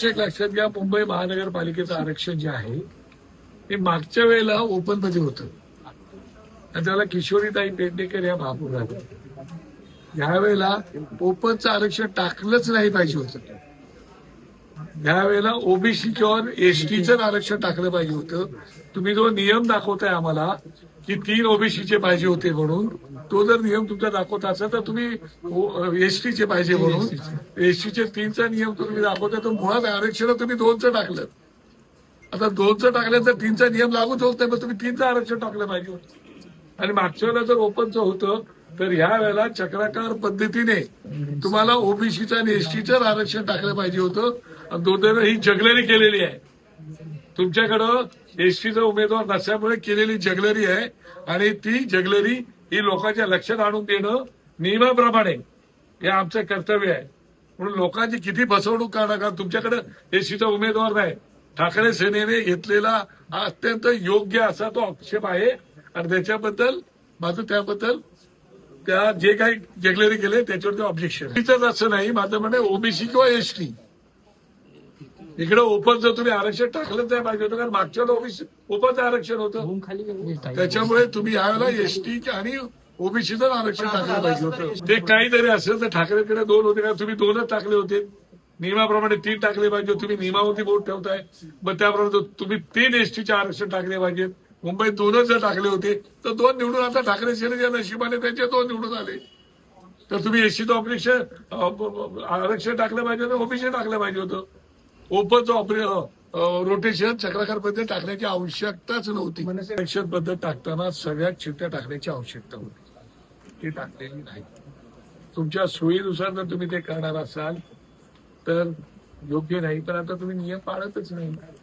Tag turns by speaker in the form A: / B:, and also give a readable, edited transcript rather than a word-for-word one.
A: गोष्ट एक लक्षात घ्या, मुंबई महानगरपालिकेचं आरक्षण जे आहे ते मागच्या वेळेला ओपन मध्ये होतं आणि त्याला किशोरीताई पेडणेकर या महापौर झाल्या. यावेळेला ओपनचं आरक्षण टाकलंच नाही पाहिजे होतं. यावेळेला ओबीसी किंवा एसटीचं आरक्षण टाकलं पाहिजे होतं. तुम्ही जो नियम दाखवताय आम्हाला की 3 ओबीसीचे पाहिजे होते म्हणून, तो जर नियम तुमचा दाखवता असेल तर तुम्ही एसटीचे पाहिजे म्हणून एसटीचे 3चा नियम तुम्ही दाखवता, तर मुळात आरक्षण तुम्ही 2चं टाकलं. आता 2चं टाकलं तर 3चा नियम लागूच होत नाही, मग तुम्ही 3चं आरक्षण टाकलं पाहिजे होतं. आणि मागच्या वेळेला जर ओपनचं होतं तर ह्या वेळेला चक्राकार पद्धतीने तुम्हाला ओबीसीचं आणि एसटीचं आरक्षण टाकलं पाहिजे होतं. आणि दोन्ही ही जगलरी केलेली आहे. तुमच्याकडं एसटीचा उमेदवार नसल्यामुळे केलेली जगलरी आहे आणि ती जगलरी ही लोकांच्या लक्षात आणून देणं नियमाप्रमाणे हे आमचं कर्तव्य आहे. म्हणून लोकांची किती फसवणूक करणार, कारण तुमच्याकडे एसटीचा उमेदवार नाही. ठाकरे सेनेने घेतलेला हा अत्यंत योग्य असा तो आक्षेप आहे आणि त्याच्याबद्दल माझं त्याबद्दल त्या जे काही जगलरी केले त्याच्यावरती ऑब्जेक्शन. असं नाही, माझं म्हणणं ओबीसी किंवा एसटी इकडे ओपनचं तुम्ही आरक्षण टाकलंच नाही पाहिजे होतं, कारण मागच्या ओबीसी ओपनचं आरक्षण होतं. त्याच्यामुळे तुम्ही यावेळेला एसटी आणि ओबीसीचं आरक्षण टाकलं पाहिजे होतं. ते काहीतरी असेल तर ठाकरेंकडे 2 होते का, तुम्ही 2च टाकले होते. नियमाप्रमाणे 3 टाकले पाहिजे. तुम्ही नियमावरती बोट ठेवताय, मग त्याप्रमाणे तुम्ही 3 एसटीचे आरक्षण टाकले पाहिजेत. मुंबईत 2च जर टाकले होते तर 2 निवडून, आता ठाकरे सेनेच्या नशिबाने त्यांचे 2 निवडून आले. तर तुम्ही एसटीचं आरक्षण टाकलं पाहिजे होतं, ओबीसी टाकलं पाहिजे होतं. ओपनचं रोटेशन चक्राकार पद्धत टाकण्याची आवश्यकताच नव्हती. आरक्षण पद्धत टाकताना सगळ्यात चिठ्ठ्या टाकण्याची आवश्यकता होती, ती टाकलेली नाही. तुमच्या सोयीनुसार जर तुम्ही ते करणार असाल तर योग्य नाही, पण आता तुम्ही नियम पाळतच नाही.